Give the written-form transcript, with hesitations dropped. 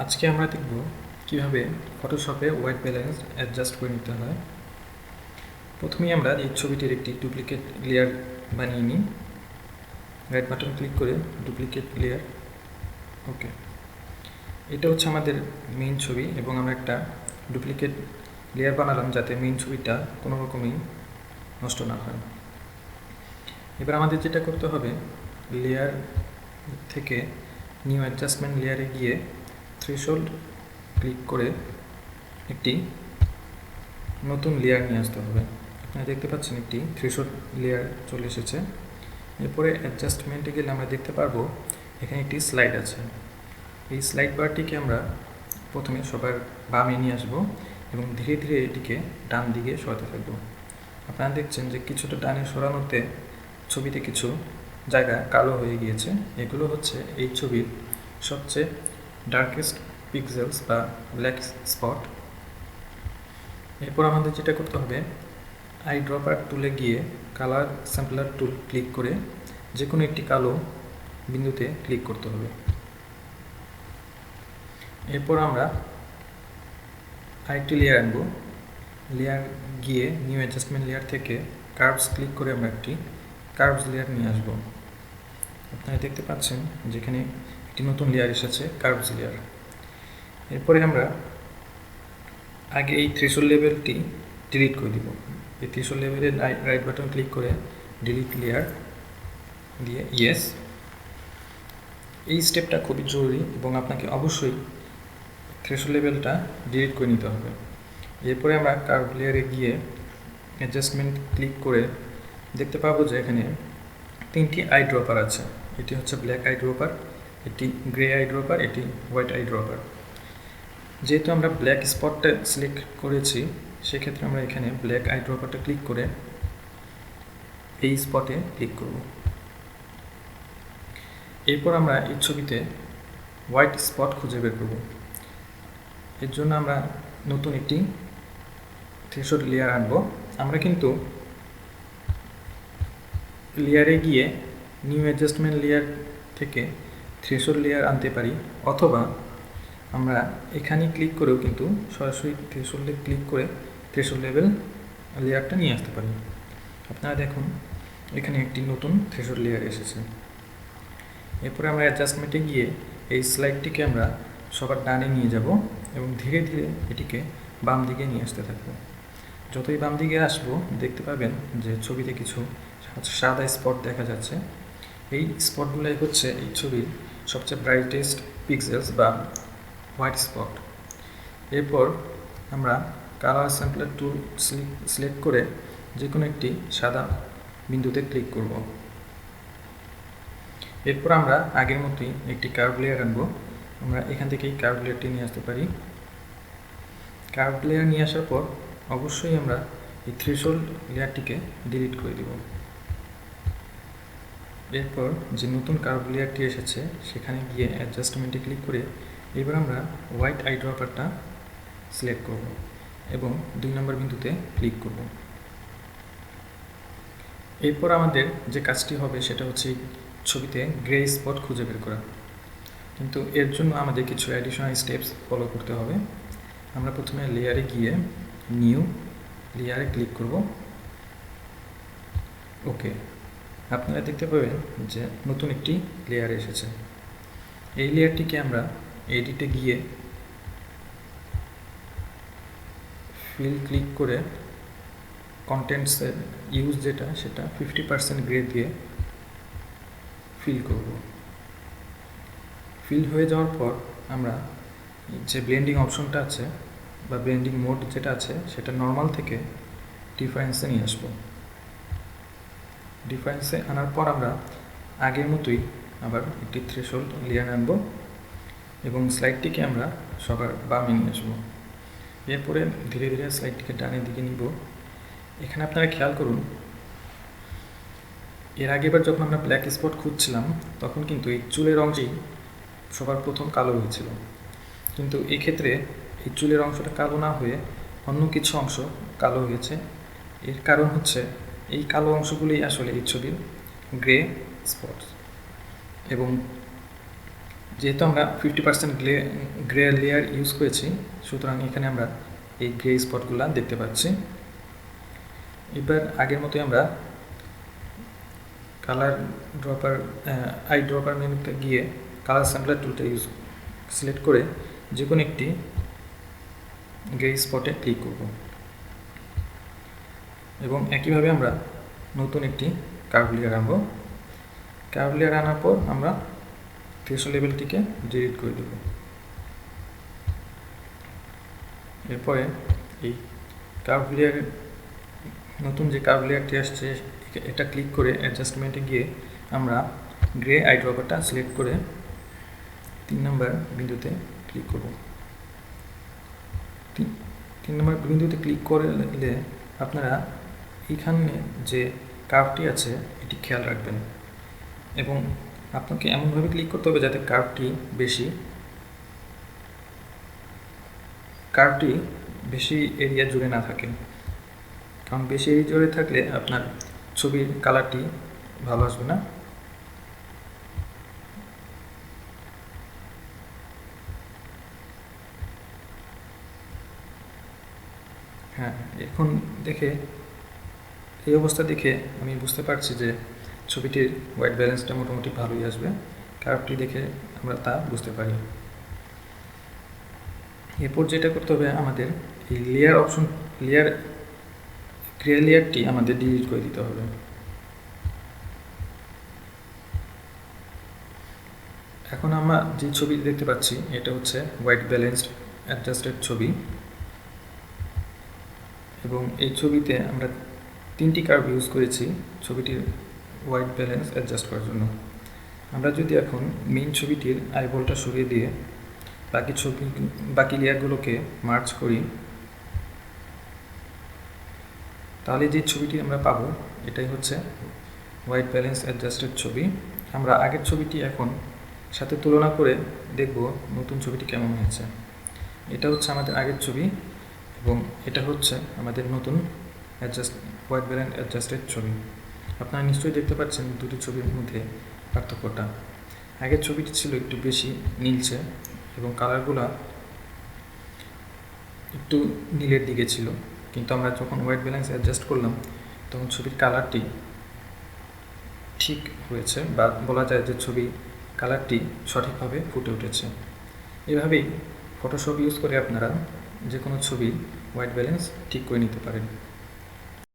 আজকে আমরা দেখব কিভাবে ফটোশপে হোয়াইট ব্যালেন্স অ্যাডজাস্ট করে নিতে হয়। প্রথমেই আমরা এই ছবিটির একটি ডুপ্লিকেট লেয়ার বানিয়ে নিই। রাইট বাটন ক্লিক করে ডুপ্লিকেট লেয়ার, ওকে। এটা হচ্ছে আমাদের মেইন ছবি এবং আমরা একটা ডুপ্লিকেট লেয়ার বানালাম যাতে মেইন ছবিটা কোনো রকমই নষ্ট না হয়। এবার আমাদের যেটা করতে হবে, লেয়ার থেকে নিউ অ্যাডজাস্টমেন্ট লেয়ারে গিয়ে থ্রেশহোল্ড ক্লিক করে একটি নতুন লেয়ার নিয়ে আসতে হবে। আপনারা দেখতে পাচ্ছেন একটি থ্রেশহোল্ড লেয়ার চলে এসেছে। এরপরে অ্যাডজাস্টমেন্টে গেলে আমরা দেখতে পারবো এখানে একটি স্লাইড আছে। এই স্লাইড বারটিকে আমরা প্রথমে সবার বামে নিয়ে আসবো এবং ধীরে ধীরে এটিকে ডান দিকে সরাতে থাকবো। আপনারা দেখছেন যে কিছুটা ডানে সরানোতে ছবিতে কিছু জায়গা কালো হয়ে গিয়েছে। এগুলো হচ্ছে এই ছবির সবচেয়ে ডার্কেস্ট পিক্সেলস বা ব্ল্যাক স্পট। এরপর আমাদের যেটা করতে হবে, আই ড্রপার টুলে গিয়ে কালার স্যাম্পলার টুল ক্লিক করে যে কোনো একটি কালো বিন্দুতে ক্লিক করতে হবে। এরপর আমরা আরেকটি লেয়ার আনবো। লেয়ার গিয়ে নিউ অ্যাডজাস্টমেন্ট লেয়ার থেকে কার্ভস ক্লিক করে আমরা একটি কার্ভস লেয়ার নিয়ে আসব। আপনারা দেখতে পাচ্ছেন যেখানে একটি নতুন লেয়ার এসেছে, কার্ভস লেয়ার। এরপরে আমরা আগে এই থ্রেশহোল্ড লেভেলটি ডিলিট করে দিব। এই থ্রেশহোল্ড লেভেলের রাইট বাটন ক্লিক করে ডিলিট লেয়ার দিয়ে ইয়েস। এই স্টেপটা খুবই জরুরি এবং আপনাকে অবশ্যই থ্রেশহোল্ড লেভেলটা ডিলিট করে নিতে হবে। এরপরে আমরা কার্ভ লেয়ারে গিয়ে অ্যাডজাস্টমেন্ট ক্লিক করে দেখতে পাবো যে এখানে তিনটি আই ড্রপার আছে। এটি হচ্ছে ব্ল্যাক আই ড্রপার, এটি গ্রে আই ড্রপার, এটি হোয়াইট আই ড্রপার। যেহেতু আমরা ব্ল্যাক স্পটটা সিলেক্ট করেছি, সেক্ষেত্রে আমরা এখানে ব্ল্যাক আই ড্রপারটা ক্লিক করে এই স্পটে ক্লিক করব। এরপর আমরা এই ছবিতে হোয়াইট স্পট খুঁজে বের করব। এর জন্য আমরা নতুন একটি থ্রেশহোল্ড লেয়ার আনবো। আমরা কিন্তু লেয়ারে গিয়ে নিউ অ্যাডজাস্টমেন্ট লেয়ার থেকে থ্রেশহোল্ড লেয়ার আনতে পারি, অথবা আমরা এখানে ক্লিক করেও কিন্তু সরাসরি থ্রেশহোল্ডে ক্লিক করে থ্রেশহোল্ড লেভেল লেয়ারটা নিয়ে আসতে পারি। আপনারা দেখুন এখানে একটি নতুন থ্রেশহোল্ড লেয়ার এসেছে। এরপরে আমরা অ্যাডজাস্টমেন্টে গিয়ে এই স্লাইডটিকে আমরা সবার ডানে নিয়ে যাব এবং ধীরে ধীরে এটিকে বাম দিকে নিয়ে আসতে থাকবো। যতই বাম দিকে আসবো দেখতে পাবেন যে ছবিতে কিছু সাদা স্পট দেখা যাচ্ছে। এই স্পটগুলোই হচ্ছে এই ছবির সবচেয়ে ব্রাইটেস্ট পিক্সেলস বা হোয়াইট স্পট। এরপর আমরা কালার স্যাম্পলার টুল সিলেক্ট করে যে কোনো একটি সাদা বিন্দুতে ক্লিক করব। এরপর আমরা আগের মতোই একটি কার্ভ লেয়ার আনবো। আমরা এখান থেকে এই কার্ভ লেয়ারটি নিয়ে আসতে পারি। কার্ভ লেয়ার নিয়ে আসার পর অবশ্যই আমরা এই থ্রেশহোল্ড লেয়ারটিকে ডিলিট করে দেব। এরপর যে নতুন কার্ভ লেয়ারটি এসেছে সেখানে গিয়ে অ্যাডজাস্টমেন্টে ক্লিক করে এবার আমরা হোয়াইট আই ড্রপারটা সিলেক্ট করব এবং 2 নম্বর বিন্দুতে ক্লিক করব। এরপর আমাদের যে কাজটি হবে সেটা হচ্ছে ছবিতে গ্রে স্পট খুঁজে বের করা। কিন্তু এর জন্য আমাদের কিছু অ্যাডিশনাল স্টেপস ফলো করতে হবে। আমরা প্রথমে লেয়ারে গিয়ে নিউ লেয়ারে ক্লিক করব, ওকে। আপনারা দেখতে পাবেন যে নতুন একটি লেয়ার এসেছে। এই লেয়ারটিকে আমরা এডিটে গিয়ে ফিল ক্লিক করে কন্টেন্টসের ইউজ যেটা সেটা 50% গ্রে দিয়ে ফিল করব। ফিল হয়ে যাওয়ার পর আমরা যে ব্লেন্ডিং অপশনটা আছে বা ব্লেন্ডিং মোড যেটা আছে সেটা নর্মাল থেকে ডিফারেন্সে নিয়ে আসবো। ডিফারেন্সে আনার পর আমরা আগের মতোই আবার একটি থ্রেশহোল্ড লেয়ার আনব এবং স্লাইডটিকে আমরা সবার বামে নিয়ে আসবো। এরপরে ধীরে ধীরে স্লাইডটিকে ডানের দিকে নিব। এখানে আপনারা খেয়াল করুন, এর আগেবার যখন আমরা ব্ল্যাক স্পট খুঁজছিলাম তখন কিন্তু এই চুলের অংশেই সবার প্রথম কালো হয়েছিল, কিন্তু এক্ষেত্রে এই চুলের অংশটা কালো না হয়ে অন্য কিছু অংশ কালো হয়েছে। এর কারণ হচ্ছে এই কালো অংশগুলোই আসলে এই ছবির গ্রে স্পট এবং যেহেতু আমরা 50% গ্রে লেয়ার ইউজ করেছি, সুতরাং এখানে আমরা এই গ্রে স্পটগুলো দেখতে পাচ্ছি। এবার আগের মতোই আমরা কালার ড্রপার আই ড্রপার মেনুতে গিয়ে কালার স্যাম্পলার টুলটা সিলেক্ট করে যে কোনো একটি গ্রে স্পটে ক্লিক করব এবং একইভাবে আমরা নতুন একটি কার্ভ লেয়ার আনবো। কার্ভ লেয়ার আনার পর আমরা থ্রেশহোল্ড লেভেলটিকে ডিলিট করে দেব। এরপরে এই কার্ভ লেয়ার, নতুন যে কার্ভ লেয়ারটি আসছে এটা ক্লিক করে অ্যাডজাস্টমেন্টে গিয়ে আমরা গ্রে আই ড্রপারটা সিলেক্ট করে 3 নম্বর বিন্দুতে ক্লিক করব। 3 নম্বর বিন্দুতে ক্লিক করলে আপনারা এইখানে যে কার্ভটি আছে এটি খেয়াল রাখবেন এবং আপনাকে এমনভাবে ক্লিক করতে হবে যাতে কার্ভটি বেশি এরিয়া জুড়ে না থাকে, কারণ বেশি এরিয়া জুড়ে থাকলে আপনার ছবির কালারটি ভালো আসবে না। হ্যাঁ, এখন এই অবস্থা দেখে আমি বুঝতে পারছি যে ছবিটির হোয়াইট ব্যালেন্সটা মোটামুটি ভালোই আসবে। কার্ভটি দেখে আমরা তা বুঝতে পারি। এরপর যেটা করতে হবে, আমাদের এই গ্রে লেয়ারটি আমাদের ডিলিট করে দিতে হবে। এখন আমরা যে ছবি দেখতে পাচ্ছি এটা হচ্ছে হোয়াইট ব্যালেন্সড অ্যাডজাস্টেড ছবি এবং এই ছবিতে আমরা 3টি কার্ভ ইউজ করেছি ছবিটির হোয়াইট ব্যালেন্স অ্যাডজাস্ট করার জন্য। আমরা যদি এখন মেইন ছবিটির আইবলটা সরিয়ে দিয়ে বাকি লেয়ারগুলোকে মার্জ করি, তাহলে যে ছবিটি আমরা পাবো এটাই হচ্ছে হোয়াইট ব্যালেন্স অ্যাডজাস্টেড ছবি। আমরা আগের ছবিটি এখন সাথে তুলনা করে দেখব নতুন ছবিটি কেমন হয়েছে। এটা হচ্ছে আমাদের আগের ছবি এবং এটা হচ্ছে আমাদের নতুন হোয়াইট ব্যালেন্স অ্যাডজাস্টেড ছবি। আপনারা নিশ্চয়ই দেখতে পাচ্ছেন দুটি ছবির মধ্যে পার্থক্যটা। আগের ছবিটি ছিল একটু বেশি নীলচে এবং কালারগুলা একটু নীলের দিকে ছিল, কিন্তু আমরা যখন হোয়াইট ব্যালেন্স অ্যাডজাস্ট করলাম তখন ছবির কালারটি ঠিক হয়েছে, বা বলা যায় যে ছবি কালারটি সঠিকভাবে ফুটে উঠেছে। এভাবেই ফটোশপ ইউজ করে আপনারা যে কোনো ছবি হোয়াইট ব্যালেন্স ঠিক করে নিতে পারেন।